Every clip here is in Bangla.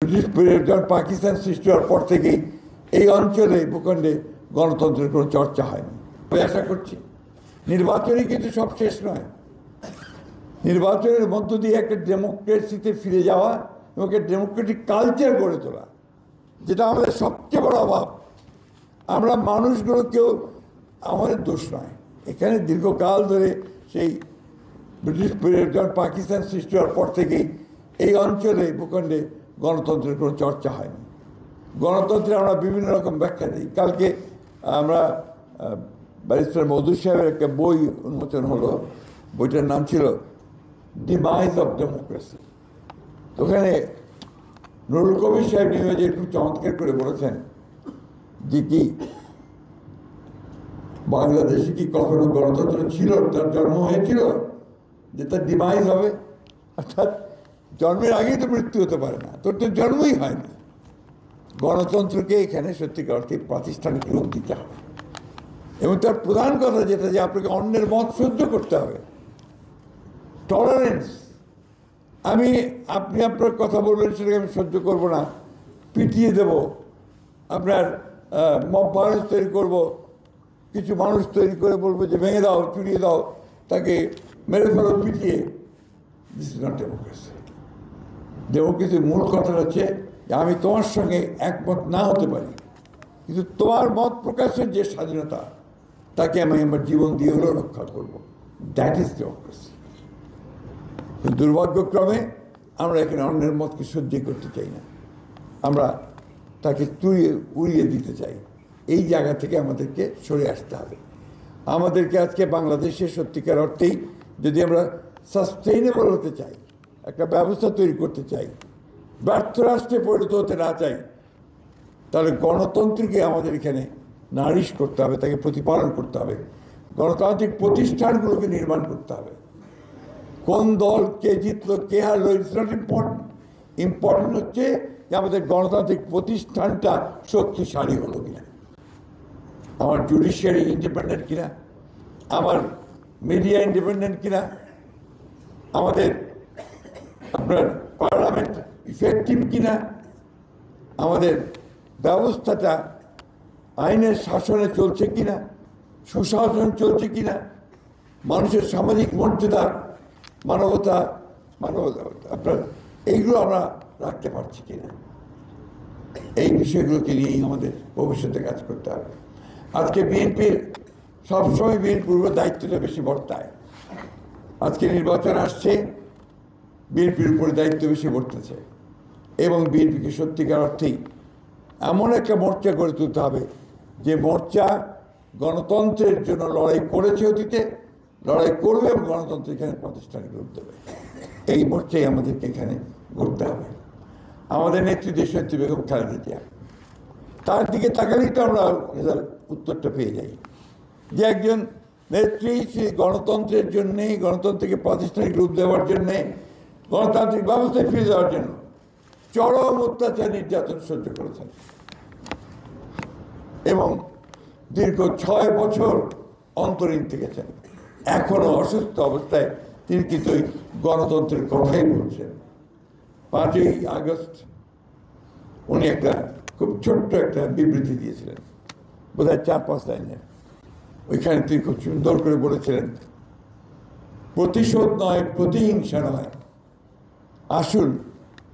ব্রিটিশ পিরিয়ড যখন পাকিস্তান সৃষ্টি হওয়ার পর থেকেই এই অঞ্চলে ভূখণ্ডে গণতন্ত্রের কোনো চর্চা হয়নি। আশা করছি নির্বাচনই কিন্তু সব শেষ নয়। নির্বাচনের মধ্য দিয়ে একটা ডেমোক্রেসিতে ফিরে যাওয়া এবং একটা ডেমোক্রেটিক কালচার গড়ে তোলা, যেটা আমাদের সবচেয়ে বড় অভাব। আমরা মানুষগুলো কেউ আমাদের দোষ নয়। এখানে দীর্ঘকাল ধরে সেই ব্রিটিশ পিরিয়ড যখন পাকিস্তান সৃষ্টি হওয়ার পর থেকেই এই অঞ্চলে ভূখণ্ডে গণতন্ত্রের কোনো চর্চা হয়নি। গণতন্ত্রে আমরা বিভিন্ন রকম ব্যাখ্যা দিই। কালকে আমরা ব্যারিস্টার মধু সাহেবের একটা বই উন্মোচন হলো, বইটার নাম ছিল ডিমাইজ অফ ডেমোক্রেসি। ওখানে নুরুল কবির সাহেব নিউজে খুব চমৎকার করে বলেছেন যে কি বাংলাদেশে কি কখনো গণতন্ত্র ছিল, তার জন্ম হয়েছিল যে তার ডিমাইজ হবে? অর্থাৎ জন্মের আগেই তো মৃত্যু হতে পারে না, তোর তো জন্মই হয়নি। গণতন্ত্রকে এখানে সত্যিকার অর্থে প্রাতিষ্ঠানিক রূপ দিতে হবে এবং তার প্রধান কথা যেটা, যে আপনাকে অন্যের মত সহ্য করতে হবে, টলারেন্স। আপনি আপনার কথা বলবেন, সেটাকে আমি সহ্য করব না, পিটিয়ে দেব, আপনার মব ভায়োলেন্স তৈরি করব, কিছু মানুষ তৈরি করে বলবো যে ভেঙে দাও, চুরিয়ে দাও, তাকে মেরে ফেলো পিটিয়ে। This is not democracy. ডেমোক্রেসির মূল কথা হচ্ছে যে আমি তোমার সঙ্গে একমত না হতে পারি, কিন্তু তোমার মত প্রকাশের যে স্বাধীনতা, তাকে আমি আমার জীবন দিয়ে হলেও রক্ষা করব। That is democracy. দুর্ভাগ্যক্রমে আমরা এখানে অন্যের মতকে সহ্য করতে চাই না, আমরা তাকে উড়িয়ে দিতে চাই। এই জায়গা থেকে আমাদেরকে সরে আসতে হবে। আমাদেরকে আজকে বাংলাদেশে সত্যিকার অর্থেই যদি আমরা সাস্টেইনেবল হতে চাই, একটা ব্যবস্থা তৈরি করতে চাই, ব্যর্থ রাষ্ট্রে পরিণত হতে না চাই, তাহলে গণতন্ত্রকে আমাদের এখানে নারিশ করতে হবে, তাকে প্রতিপালন করতে হবে, গণতান্ত্রিক প্রতিষ্ঠানগুলোকে নির্মাণ করতে হবে। কোন দল কে জিতলো, কে হারলো, ইটস নট ইম্পর্টেন্ট। ইম্পর্টেন্ট হচ্ছে যে আমাদের গণতান্ত্রিক প্রতিষ্ঠানটা শক্তিশালী হলো কিনা, আমার জুডিশিয়ারি ইন্ডিপেন্ডেন্ট কিনা, আমার মিডিয়া ইন্ডিপেন্ডেন্ট কিনা, আমাদের আপনার পার্লামেন্ট ইফেক্টিভ কিনা, আমাদের ব্যবস্থাটা আইনের শাসনে চলছে কিনা, সুশাসন চলছে কিনা, মানুষের সামাজিক মর্যাদা, মানবতা আপনার এইগুলো আমরা রাখতে পারছি কিনা, এই বিষয়গুলোকে নিয়েই আমাদের ভবিষ্যতে কাজ করতে হবে। আজকে বিএনপির সবসময় বিএনপির উপর দায়িত্বটা বেশি বর্তায়। আজকে নির্বাচন আসছে, বিএনপির উপরে দায়িত্ব বেশি বর্তেছে এবং বিএনপিকে সত্যিকার অর্থেই এমন একটা মোর্চা গড়ে তুলতে হবে যে মোর্চা গণতন্ত্রের জন্য লড়াই করেছে অতীতে, লড়াই করবে এবং গণতন্ত্র এখানে প্রাতিষ্ঠানিক রূপ দেবে। এই মোর্চাই আমাদেরকে এখানে করতে হবে। আমাদের নেত্রী দেশনেত্রী বেগম খালেদা জিয়া, তার দিকে তাকালেই তো আমরা উত্তরটা পেয়ে যাই যে একজন নেত্রী গণতন্ত্রের জন্যে, গণতন্ত্রকে প্রাতিষ্ঠানিক রূপ দেওয়ার জন্যে, গণতান্ত্রিক ব্যবস্থায় ফিরে যাওয়ার জন্য চরম অত্যাচার নির্যাতন সহ্য করেছেন এবং দীর্ঘ 6 বছর অন্তরীণ থেকেছেন। এখনো অসুস্থ অবস্থায় তিনি কিন্তু ওই গণতন্ত্রের কথাই বলছেন। 5ই আগস্ট উনি একটা খুব ছোট্ট একটা বিবৃতি দিয়েছিলেন, বোধহয় 4-5 লাইনের। ওইখানে তিনি খুব সুন্দর করে বলেছিলেন, প্রতিশোধ নয়, প্রতিহিংসা নয়, আসুন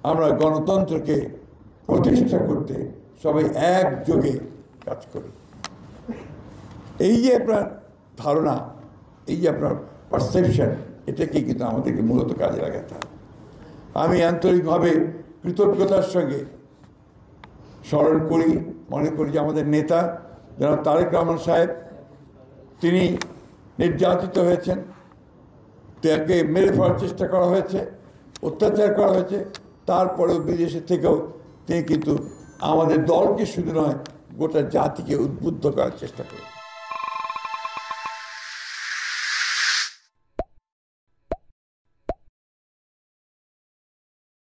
আমরা গণতন্ত্রকে প্রতিষ্ঠা করতে সবাই একযোগে কাজ করি। এই যে আপনার ধারণা, এই যে আপনার পারসেপশন, এটাকে কিন্তু আমাদেরকে মূলত কাজে লাগাতে হবে। আমি আন্তরিকভাবে কৃতজ্ঞতার সঙ্গে স্মরণ করি, মনে করি যে আমাদের নেতা জনাব তারেক রহমান সাহেব, তিনি নির্যাতিত হয়েছেন, তাকে মেরে ফেলার চেষ্টা করা হয়েছে, অত্যাচার করা হয়েছে, তারপরেও বিদেশে থেকেও তিনি কিন্তু আমাদের দলকে শুধু নয়, গোটা জাতিকে উদ্বুদ্ধ করার চেষ্টা করেন।